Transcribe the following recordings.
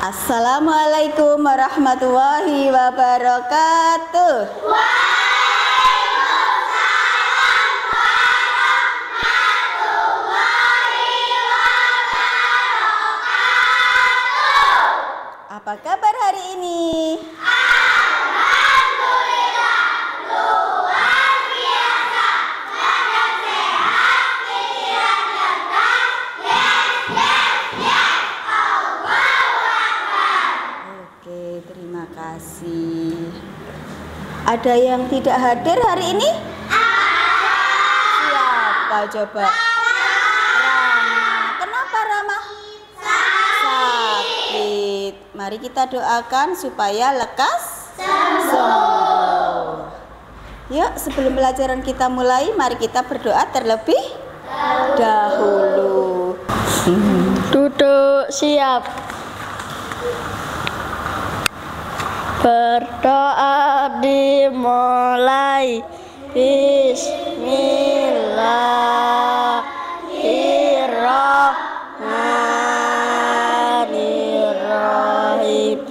Assalamualaikum warahmatullahi wabarakatuh. Waalaikumsalam warahmatullahi wabarakatuh. Apa kabar hari ini? Alhamdulillah, luar biasa. Badan sehat, pikiran cerdas. Yes. Allahu Akbar. Oke, terima kasih. Ada yang tidak hadir hari ini? Siapa coba? Rama. Kenapa Rama? Sakit. Mari kita doakan supaya lekas sembuh. Yuk, sebelum pelajaran kita mulai, mari kita berdoa terlebih dahulu. Duduk siap. Berdoa dimulai. Bismillahirrahmanirrahim.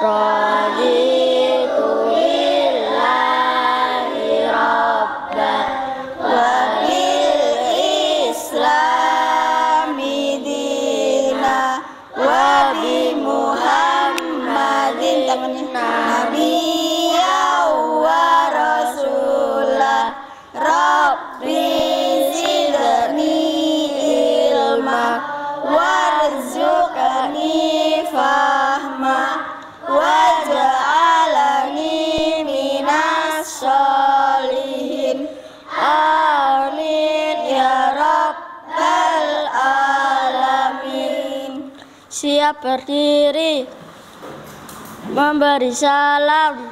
Raditu lillahi rabban wa bil islami dina wa bi Muhammadin nabiyya wa rasulah. Rabbi zidni ilma warzuqni fahma waj'alni minas sholihin. Amin ya rabbal alamin. Siap berdiri, memberi salam.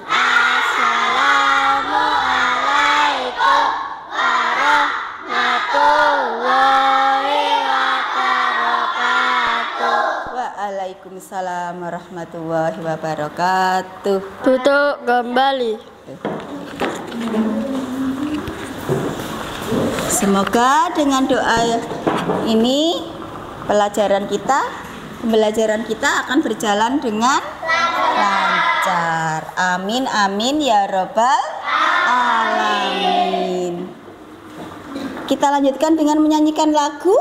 Assalamualaikum warahmatullahi wabarakatuh. Waalaikumsalam warahmatullahi wabarakatuh. Duduk kembali. Semoga dengan doa ini pembelajaran kita akan berjalan dengan lancar. Amin amin ya robbal alamin. Kita lanjutkan dengan menyanyikan lagu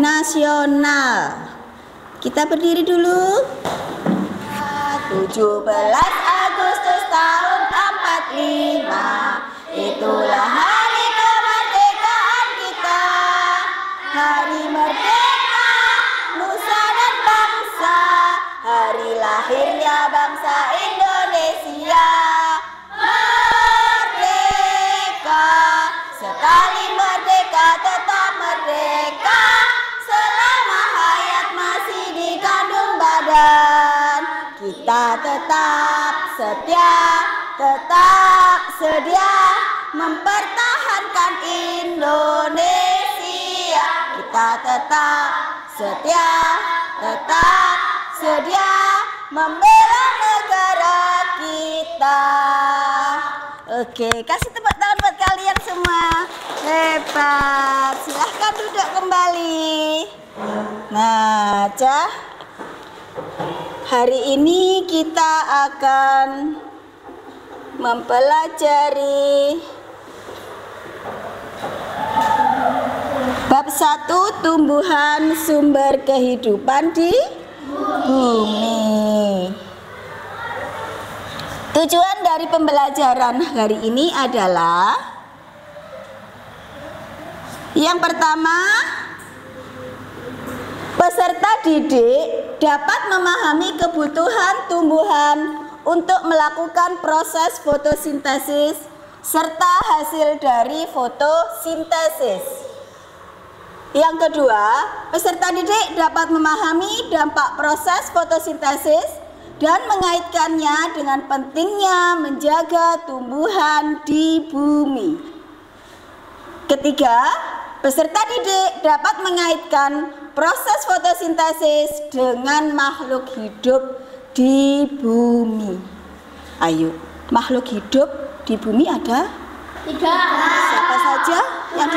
nasional. Kita berdiri dulu. 17 Agustus tahun 45, itulah hari kemerdekaan kita. Hari merdeka nusa dan bangsa, hari lahirnya bangsa Indonesia. Merdeka, sekali merdeka tetap merdeka, selama hayat masih di kandung badan. Kita tetap setia, tetap sedia mempertahankan Indonesia. Kita tetap setia, tetap sedia membela negara kita. Oke, kasih tepuk tangan buat kalian semua. Hebat. Silahkan duduk kembali. Nah, Cah, hari ini kita akan mempelajari bab 1, tumbuhan sumber kehidupan di bumi. Tujuan dari pembelajaran hari ini adalah yang pertama, peserta didik dapat memahami kebutuhan tumbuhan untuk melakukan proses fotosintesis serta hasil dari fotosintesis. Yang kedua, peserta didik dapat memahami dampak proses fotosintesis dan mengaitkannya dengan pentingnya menjaga tumbuhan di bumi. Ketiga, peserta didik dapat mengaitkan proses fotosintesis dengan makhluk hidup di bumi. Ayo, makhluk hidup di bumi ada 3. Siapa saja yang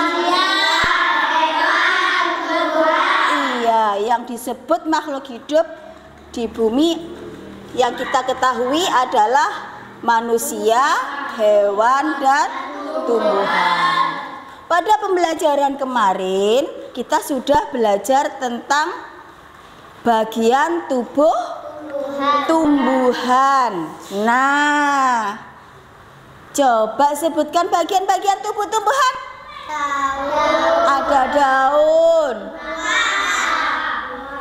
Iya, yang disebut makhluk hidup di bumi yang kita ketahui adalah manusia, hewan, dan tumbuhan. Pada pembelajaran kemarin kita sudah belajar tentang bagian tubuh tumbuhan. Nah, coba sebutkan bagian-bagian tubuh tumbuhan. Ada daun,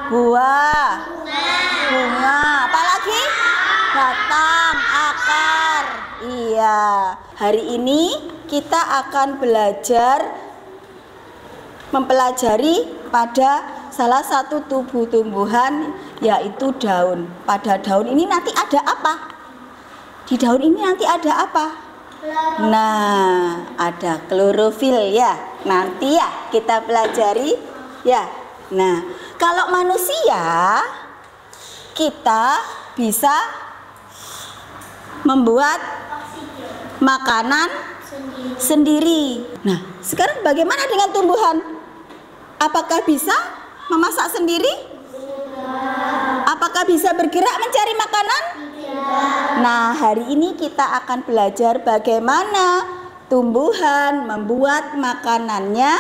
buah, bunga, apalagi batang, akar. Iya, hari ini kita akan belajar mempelajari pada salah satu tubuh tumbuhan, yaitu daun. Pada daun ini nanti ada apa? Di daun ini nanti ada apa? Nah, ada klorofil ya. Nanti ya kita pelajari ya. Nah, kalau manusia kita bisa membuat makanan sendiri. Nah, sekarang bagaimana dengan tumbuhan? Apakah bisa memasak sendiri? Apakah bisa bergerak mencari makanan? Nah, hari ini kita akan belajar bagaimana tumbuhan membuat makanannya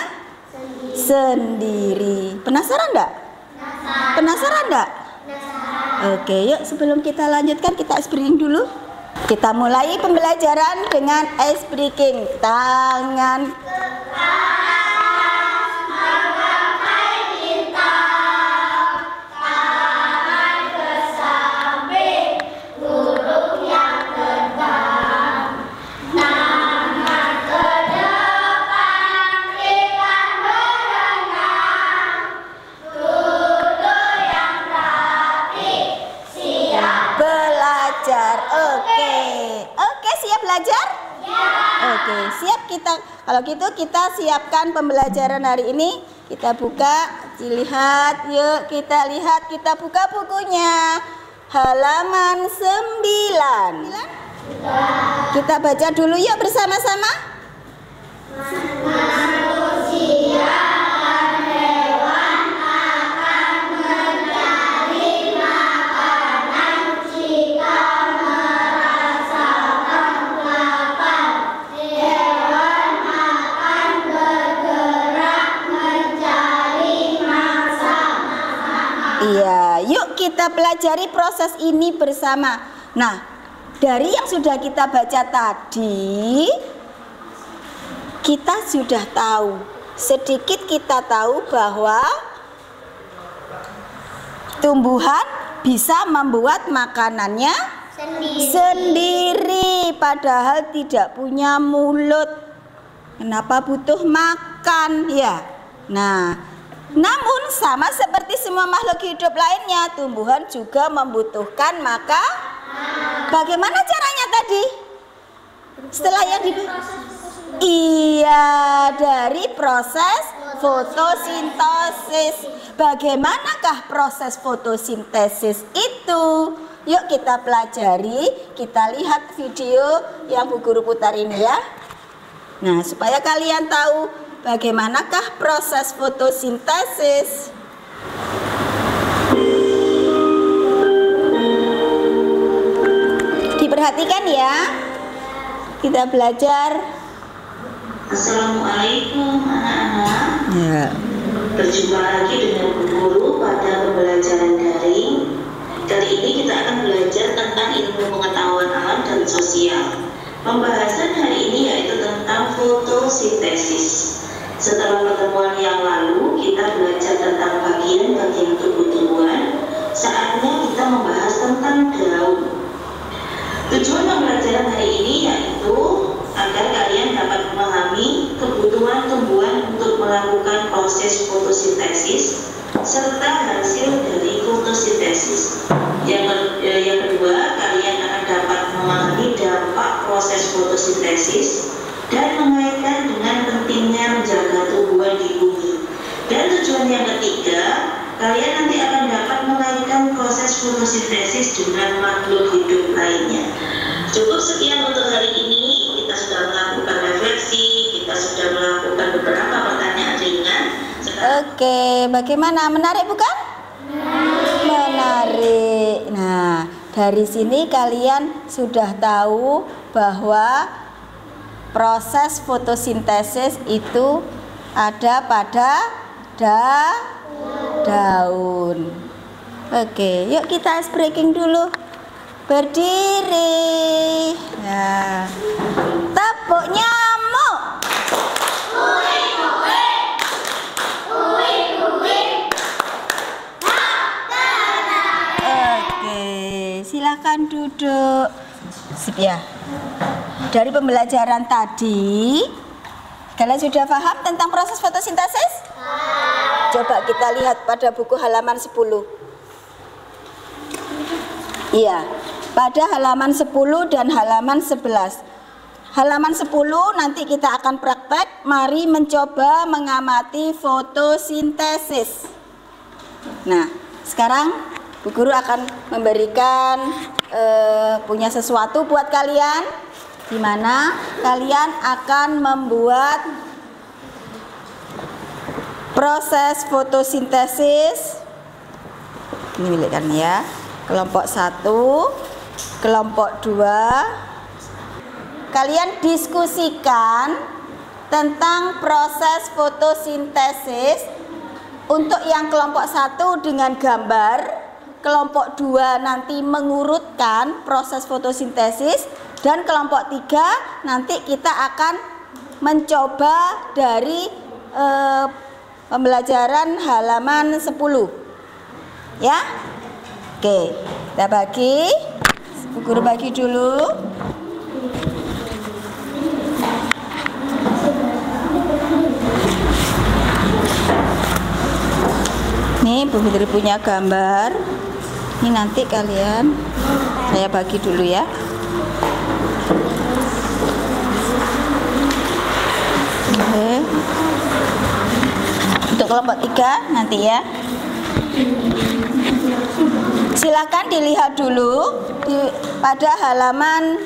sendiri. Penasaran enggak? Penasaran enggak? Oke, yuk sebelum kita lanjutkan kita ice breaking dulu. Kita mulai pembelajaran dengan ice breaking. Tangan belajar? Ya. Oke, siap kita. Kalau gitu kita siapkan pembelajaran hari ini. Kita buka, dilihat, yuk kita lihat, kita buka bukunya. Halaman 9. Kita baca dulu yuk bersama-sama. Manusia dan hewan akan mencari makanan jika iya, yuk kita pelajari proses ini bersama. Nah, dari yang sudah kita baca tadi, kita sudah tahu, sedikit kita tahu bahwa tumbuhan bisa membuat makanannya sendiri, padahal tidak punya mulut. Kenapa butuh makan ya? Nah, namun sama seperti semua makhluk hidup lainnya, tumbuhan juga membutuhkan makan. Bagaimana caranya tadi? Setelah yang iya, dari proses fotosintesis. Bagaimanakah proses fotosintesis itu? Yuk kita pelajari, kita lihat video yang Bu Guru putar ini ya. Nah, supaya kalian tahu bagaimanakah proses fotosintesis. Diperhatikan ya. Kita belajar. Assalamualaikum anak-anak. Ya. Berjumpa lagi dengan Bu Guru pada pembelajaran daring. Kali ini kita akan belajar tentang ilmu pengetahuan alam dan sosial. Pembahasan hari ini yaitu tentang fotosintesis. Setelah pertemuan yang lalu, kita belajar tentang bagian-bagian tubuh tumbuhan. Saatnya kita membahas tentang daun. Tujuan pembelajaran hari ini yaitu agar kalian dapat memahami kebutuhan tumbuhan untuk melakukan proses fotosintesis serta hasil dari fotosintesis. Yang kedua, kalian akan dapat memahami dampak proses fotosintesis dan mengaitkan dengan pentingnya menjaga tumbuhan di bumi. Dan tujuan yang ketiga, kalian nanti akan dapat mengaitkan proses fotosintesis dengan makhluk hidup lainnya. Cukup sekian untuk hari ini. Kita sudah melakukan refleksi, kita sudah melakukan beberapa pertanyaan ringan. Oke, bagaimana? Menarik bukan? Menarik. dari sini kalian sudah tahu bahwa proses fotosintesis itu ada pada daun. Oke, yuk kita ice breaking dulu. Berdiri. Nah, tepuk nyamuk. Oke, silakan duduk. Sip ya. Dari pembelajaran tadi, kalian sudah paham tentang proses fotosintesis? Coba kita lihat pada buku halaman 10. Iya, pada halaman 10 dan halaman 11. Halaman 10 nanti kita akan praktek. Mari mencoba mengamati fotosintesis. Nah, sekarang Bu Guru akan memberikan punya sesuatu buat kalian, di mana kalian akan membuat proses fotosintesis. Ini milik kalian ya. Kelompok 1, kelompok 2. Kalian diskusikan tentang proses fotosintesis. Untuk yang kelompok 1 dengan gambar, kelompok 2 nanti mengurutkan proses fotosintesis, dan kelompok 3 nanti kita akan mencoba dari pembelajaran halaman 10. Ya? Oke, kita bagi. Bu Guru bagi dulu. Nih, Bu Fitri punya gambar. Ini nanti kalian saya bagi dulu ya. Oke. Untuk kelompok 3 nanti ya. Silakan dilihat dulu pada halaman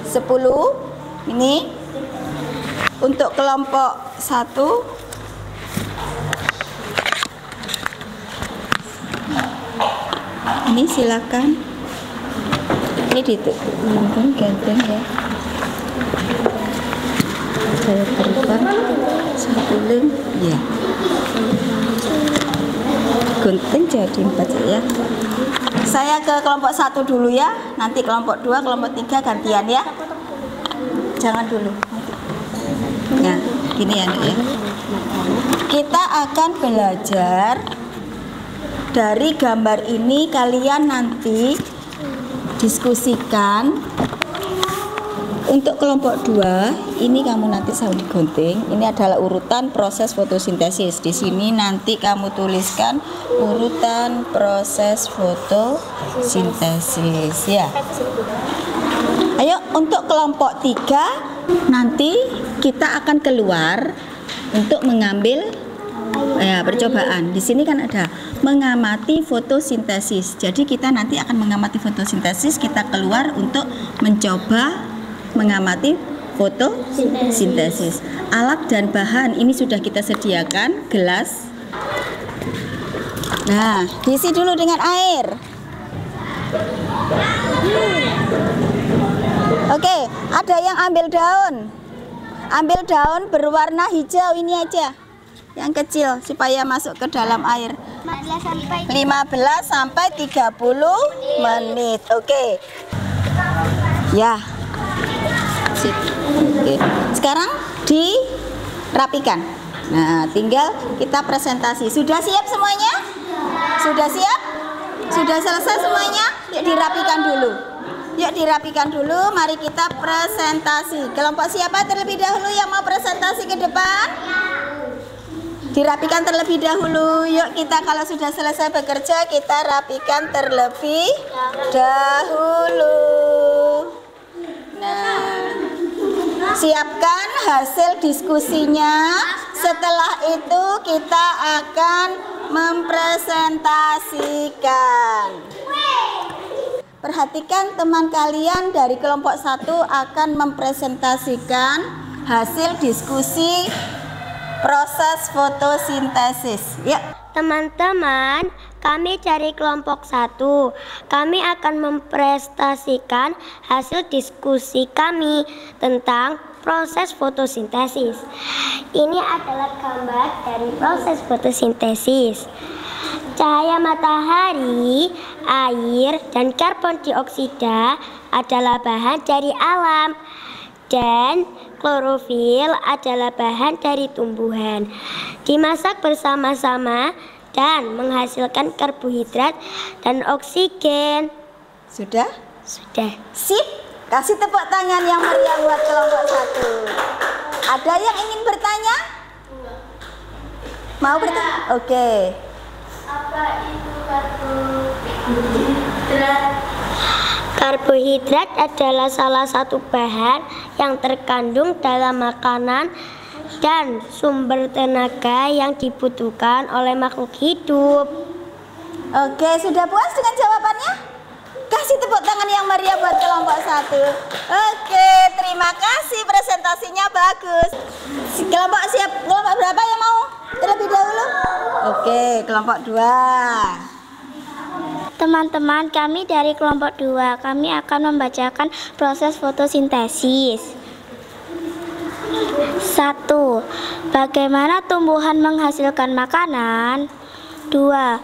10 ini. Untuk kelompok 1 ini silakan. Ini ditutup ganteng ya. Saya berikan satu lem ya. Gunting jadi 4 ya. Saya ke kelompok 1 dulu ya. Nanti kelompok 2, kelompok 3 gantian ya. Jangan dulu. Nah, gini ya, ya. Kita akan belajar dari gambar ini. Kalian nanti diskusikan. Untuk kelompok 2, ini kamu nanti sambil digunting. Ini adalah urutan proses fotosintesis. Di sini nanti kamu tuliskan urutan proses fotosintesis ya. Ayo, untuk kelompok 3 nanti kita akan keluar untuk mengambil percobaan. Di sini kan ada mengamati fotosintesis. Jadi kita nanti akan mengamati fotosintesis. Kita keluar untuk mencoba mengamati fotosintesis. Alat dan bahan ini sudah kita sediakan, gelas. Nah, diisi dulu dengan air. Oke, ada yang ambil daun. Ambil daun berwarna hijau ini aja. Yang kecil supaya masuk ke dalam air. 15 sampai 30 menit. Oke. Ya. Oke. Sekarang dirapikan. Nah, tinggal kita presentasi. Sudah siap semuanya? Sudah siap? Sudah selesai semuanya? Yuk dirapikan dulu. Yuk dirapikan dulu. Mari kita presentasi. Kelompok siapa terlebih dahulu yang mau presentasi ke depan? Dirapikan terlebih dahulu. Yuk kita kalau sudah selesai bekerja, kita rapikan terlebih dahulu. Nah, siapkan hasil diskusinya. Setelah itu kita akan mempresentasikan. Perhatikan teman kalian dari kelompok 1 akan mempresentasikan hasil diskusi proses fotosintesis. Ya. Teman-teman, Kami dari kelompok 1. Kami akan mempresentasikan hasil diskusi kami tentang proses fotosintesis. Ini adalah gambar dari proses fotosintesis. Cahaya matahari, air, dan karbon dioksida adalah bahan dari alam, dan klorofil adalah bahan dari tumbuhan. Dimasak bersama-sama dan menghasilkan karbohidrat dan oksigen. Sudah? Sudah. Sip. Kasih tepuk tangan yang meriah buat kelompok 1. Ada yang ingin bertanya? Mau bertanya? Oke. Apa itu karbohidrat? Karbohidrat adalah salah satu bahan yang terkandung dalam makanan dan sumber tenaga yang dibutuhkan oleh makhluk hidup. Oke, sudah puas dengan jawabannya? Kasih tepuk tangan yang meriah buat kelompok 1. Oke, terima kasih, presentasinya bagus. Kelompok siap, kelompok berapa yang mau terlebih dahulu? Oke, kelompok 2. Teman-teman, kami dari kelompok 2, kami akan membacakan proses fotosintesis. 1. Bagaimana tumbuhan menghasilkan makanan? 2.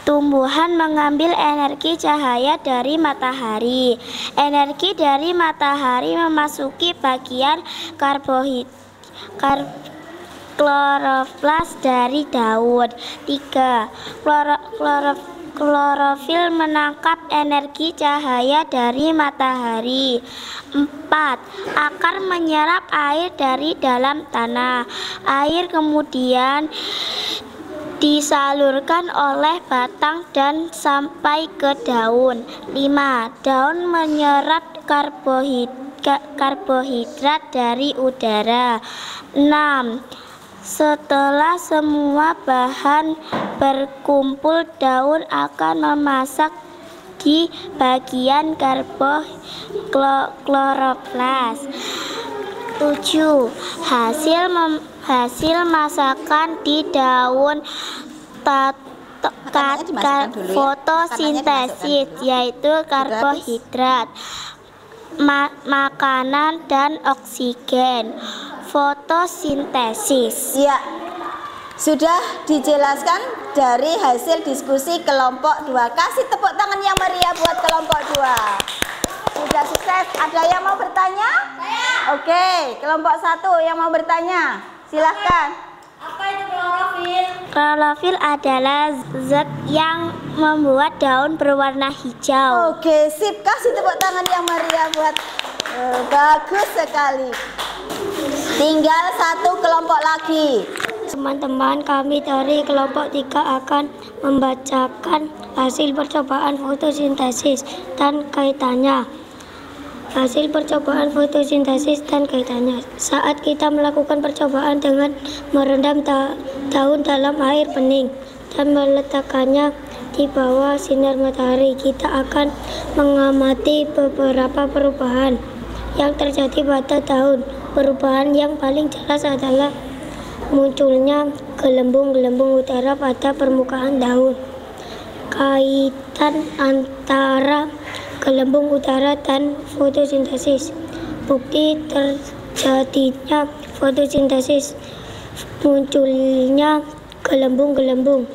Tumbuhan mengambil energi cahaya dari matahari. Energi dari matahari memasuki bagian kloroflas dari daun. 3. Klorofil menangkap energi cahaya dari matahari. 4. Akar menyerap air dari dalam tanah. Air kemudian disalurkan oleh batang dan sampai ke daun. 5. Daun menyerap karbohidrat dari udara. 6. Setelah semua bahan berkumpul, daun akan memasak di bagian kloroflas. 7. Hasil masakan di daun fotosintesis, yaitu karbohidrat, makanan, dan oksigen. Fotosintesis. Iya. Sudah dijelaskan dari hasil diskusi kelompok 2. Kasih tepuk tangan yang meriah buat kelompok 2. Sudah sukses. Ada yang mau bertanya? Saya. Oke, kelompok 1 yang mau bertanya. Silahkan. Apa itu klorofil? Klorofil adalah zat yang membuat daun berwarna hijau. Oke, sip. Kasih tepuk tangan yang meriah buat bagus sekali. Tinggal 1 kelompok lagi. Teman-teman, kami dari kelompok 3 akan membacakan hasil percobaan fotosintesis dan kaitannya. Hasil percobaan fotosintesis dan kaitannya. Saat kita melakukan percobaan dengan merendam daun dalam air bening dan meletakkannya di bawah sinar matahari, kita akan mengamati beberapa perubahan yang terjadi pada daun. Perubahan yang paling jelas adalah munculnya gelembung-gelembung udara pada permukaan daun. Kaitan antara gelembung udara dan fotosintesis. Bukti terjadinya fotosintesis, munculnya gelembung-gelembung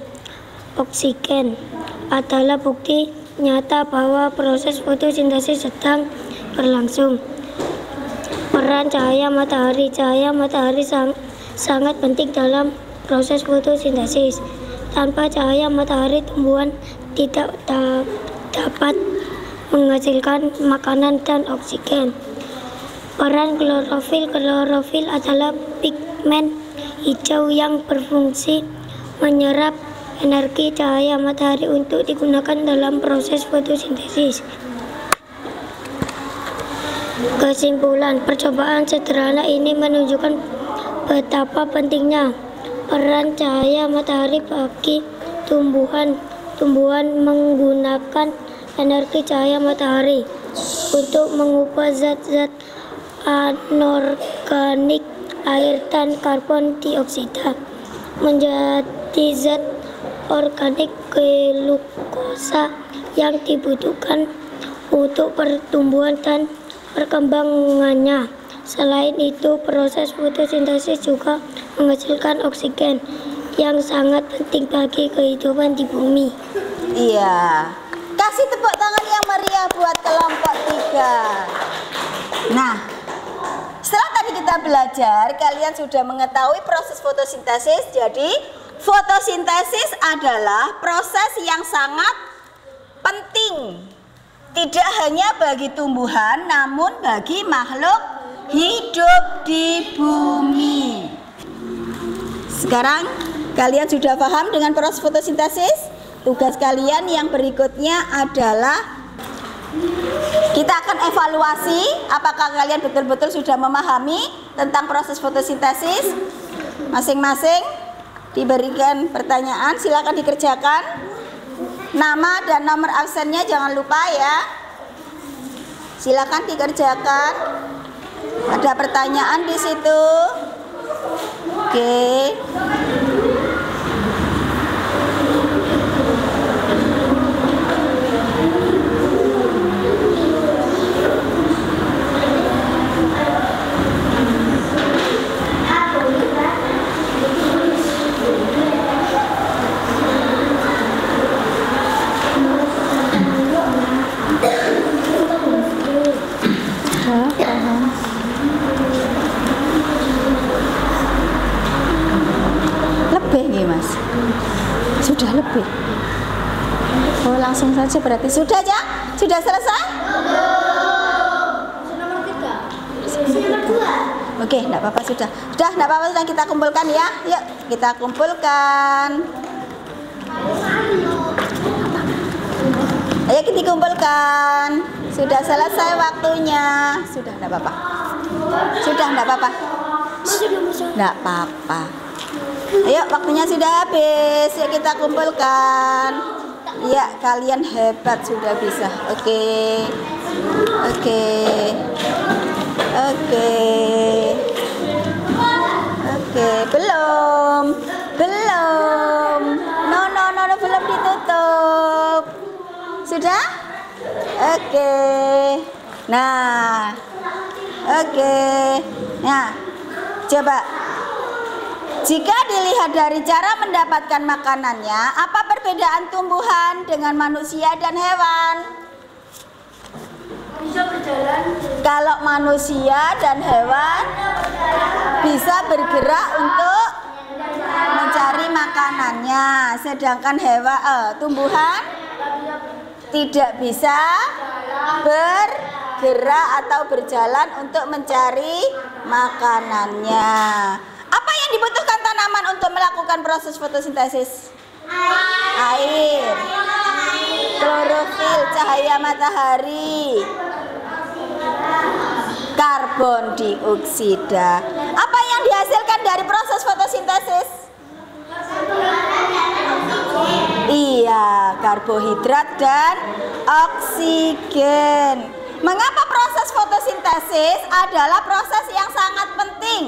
oksigen adalah bukti nyata bahwa proses fotosintesis sedang berlangsung. Peran cahaya matahari. Cahaya matahari sangat penting dalam proses fotosintesis. Tanpa cahaya matahari, tumbuhan tidak dapat menghasilkan makanan dan oksigen. Peran klorofil. Klorofil adalah pigmen hijau yang berfungsi menyerap energi cahaya matahari untuk digunakan dalam proses fotosintesis. Kesimpulan, percobaan sederhana ini menunjukkan betapa pentingnya peran cahaya matahari bagi tumbuhan. Tumbuhan menggunakan energi cahaya matahari untuk mengubah zat-zat anorganik, air, dan karbon dioksida menjadi zat organik glukosa yang dibutuhkan untuk pertumbuhan dan perkembangannya. Selain itu, proses fotosintesis juga menghasilkan oksigen yang sangat penting bagi kehidupan di bumi. Iya. Kasih tepuk tangan yang meriah buat kelompok 3. Nah, setelah tadi kita belajar, kalian sudah mengetahui proses fotosintesis. Jadi, fotosintesis adalah proses yang sangat penting. Tidak hanya bagi tumbuhan, namun bagi makhluk hidup di bumi. Sekarang kalian sudah paham dengan proses fotosintesis? Tugas kalian yang berikutnya adalah kita akan evaluasi apakah kalian betul-betul sudah memahami tentang proses fotosintesis. Masing-masing diberikan pertanyaan, silakan dikerjakan. Nama dan nomor absennya jangan lupa ya. Silakan dikerjakan. Ada pertanyaan di situ. Oke. Lebih nih Mas. Sudah lebih. Oh, langsung saja berarti sudah ya? Sudah selesai? Oke, enggak apa-apa sudah. Sudah, enggak apa-apa sudah kita kumpulkan ya. Yuk, kita kumpulkan. Ayo kita kumpulkan. Sudah selesai waktunya. Sudah, enggak apa-apa. Sudah, enggak apa-apa. Enggak apa-apa. Ayo, waktunya sudah habis. Yuk kita kumpulkan. Ya, kalian hebat sudah bisa. Oke. Oke. Oke. Oke, belum. Belum. No, belum ditutup. Sudah? Oke. Nah. Oke. Nah, coba. Jika dilihat dari cara mendapatkan makanannya, apa perbedaan tumbuhan dengan manusia dan hewan? Bisa berjalan. Kalau manusia dan hewan bisa bergerak untuk mencari makanannya, sedangkan tumbuhan tidak bisa bergerak atau berjalan untuk mencari makanannya. Apa yang dibutuhkan tanaman untuk melakukan proses fotosintesis? Air, klorofil, cahaya matahari, karbon dioksida. Apa yang dihasilkan dari proses fotosintesis? Iya, karbohidrat dan oksigen. Mengapa proses fotosintesis adalah proses yang sangat penting?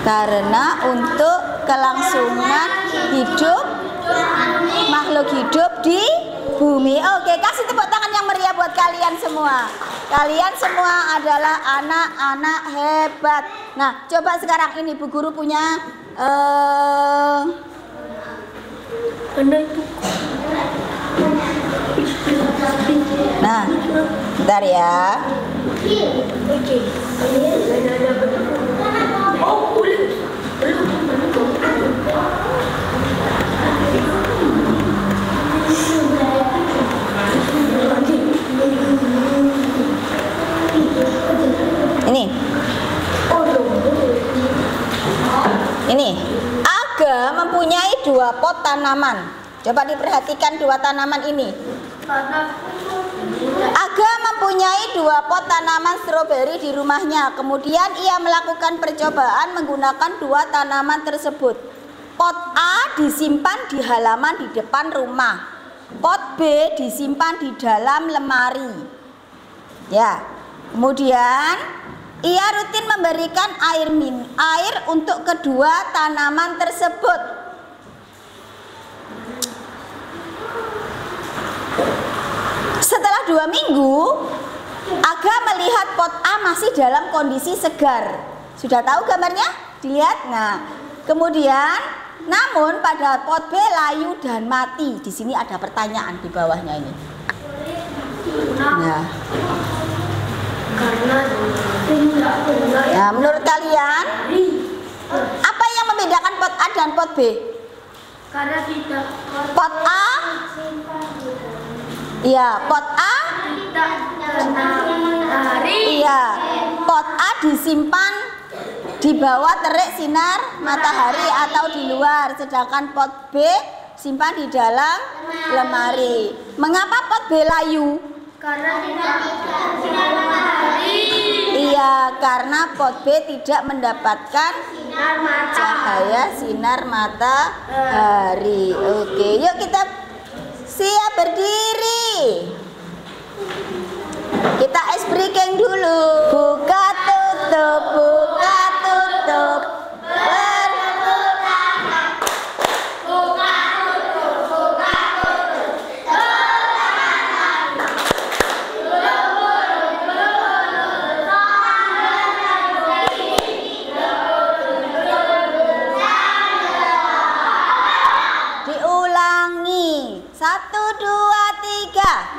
Karena untuk kelangsungan hidup makhluk hidup di bumi. Oke, kasih tepuk tangan yang meriah buat kalian semua. Kalian semua adalah anak-anak hebat. Nah, coba sekarang ini Bu Guru punya nah, bentar ya. Ini Aga mempunyai 2 pot tanaman. Coba diperhatikan 2 tanaman ini. Aga mempunyai 2 pot tanaman stroberi di rumahnya. Kemudian ia melakukan percobaan menggunakan 2 tanaman tersebut. Pot A disimpan di halaman di depan rumah. Pot B disimpan di dalam lemari. Ya. Kemudian Ia rutin memberikan air untuk kedua tanaman tersebut. Setelah 2 minggu, Aga melihat pot A masih dalam kondisi segar. Sudah tahu gambarnya? Dilihat. Nah, kemudian namun pada pot B layu dan mati. Di sini ada pertanyaan di bawahnya ini. Nah, menurut kalian apa yang membedakan pot A dan pot B? Karena kita Pot A, iya, pot A, tidak kena matahari. iya, pot A disimpan di bawah terik sinar matahari atau di luar, sedangkan pot B simpan di dalam lemari. Mengapa pot B layu? Karena tidak sinar matahari. Iya, karena pot B tidak mendapatkan Sinar matahari. cahaya sinar matahari. Oke, yuk kita siap berdiri. Kita ice breaking dulu. Buka tutup, buka tutup. Diulangi. 1, 2, 3.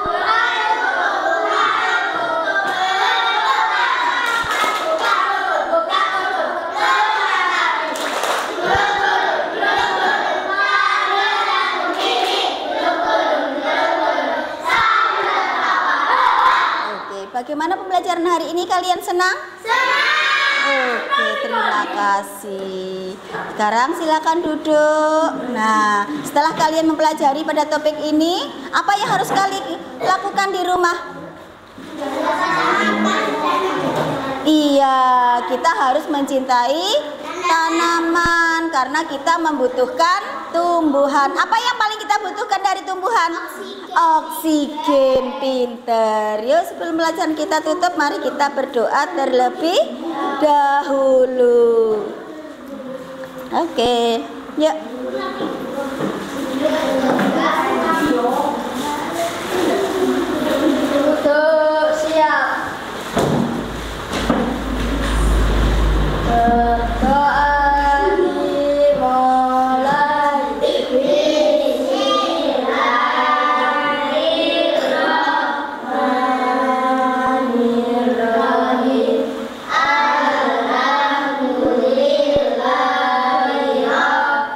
Bagaimana pembelajaran hari ini? Kalian senang? Senang. Oke, terima kasih. Sekarang silakan duduk. Nah, setelah kalian mempelajari pada topik ini, apa yang harus kalian lakukan di rumah? Iya, kita harus mencintai tanaman karena kita membutuhkan tumbuhan. Apa yang paling kita butuhkan dari tumbuhan? Oksigen. Pinter. Yuk, sebelum pelajaran kita tutup, mari kita berdoa terlebih dahulu. Oke, yuk. Duduk, siap. Berdoa dimulai. Bismillahirrahmanirrahim.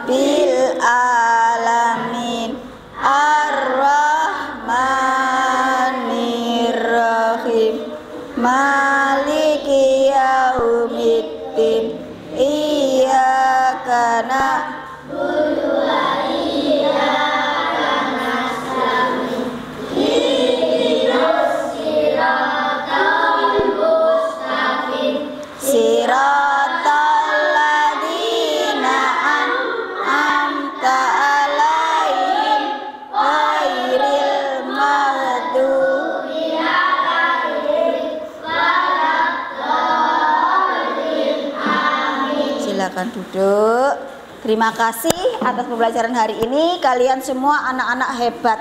Bil alamin ar-rahmanir-rahim maliki yaumiddin iyyaka na'budu wa iyyaka nasta'in ihdinas siratal mustaqim siratal ladzina an'amta 'alaihim ghairil maghdubi 'alaihim waladdallin. Amin. Silakan duduk. Terima kasih atas pembelajaran hari ini. Kalian semua anak-anak hebat.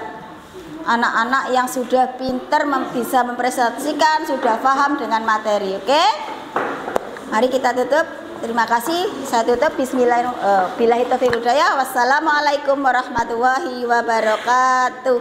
Anak-anak yang sudah pinter bisa mempresentasikan, sudah paham dengan materi. Oke? Mari kita tutup. Terima kasih. Saya tutup. Bismillahirrahmanirrahim. Wassalamualaikum warahmatullahi wabarakatuh.